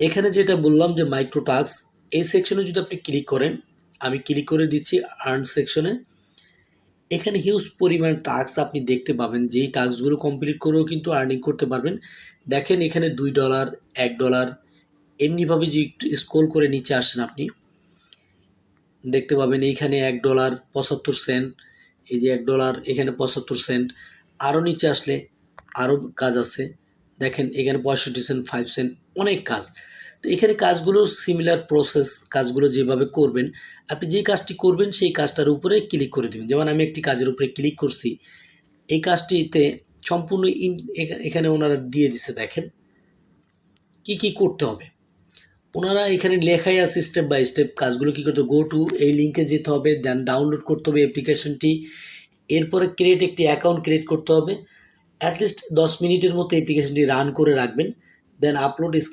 এখানে যেটা বললাম যে মাইক্রো টাস্ক, এই সেকশনে যদি আপনি ক্লিক করেন, আমি ক্লিক করে দিচ্ছি আর্ন সেকশনে। এখানে হিউজ পরিমাণ টাস্ক আপনি দেখতে পাবেন, যেই টাস্কগুলো কমপ্লিট করেও কিন্তু আর্নিং করতে পারবেন। দেখেন এখানে $2, $1 এমনিভাবে যে একটু স্ক্রল করে নিচে আসেন আপনি দেখতে পাবেন এইখানে $1.75, এই যে $1 এখানে 75 সেন্ট। আরও নিচে আসলে আরও কাজ আছে, দেখেন এখানে 65 সেন্ট, 5 সেন্ট, অনেক কাজ। তো এখানে কাজগুলো সিমিলার প্রসেস, কাজগুলো যেভাবে করবেন, আপনি যে কাজটি করবেন সেই কাজটার উপরে ক্লিক করে দেবেন। যেমন আমি একটি কাজের উপরে ক্লিক করছি, এই কাজটিতে সম্পূর্ণ এখানে ওনারা দিয়ে দিছে, দেখেন কি কি করতে হবে। ওনারা এখানে লেখাই আছে স্টেপ বাই স্টেপ কাজগুলো কী করতে হবে। গো টু এই লিঙ্কে যেতে হবে, দেন ডাউনলোড করতে হবে অ্যাপ্লিকেশনটি, এরপরে ক্রিয়েট একটি অ্যাকাউন্ট ক্রিয়েট করতে হবে। অ্যাটলিস্ট 10 মিনিটের মতো অ্যাপ্লিকেশনটি রান করে রাখবেন, দেন আপলোড স্ক্রিন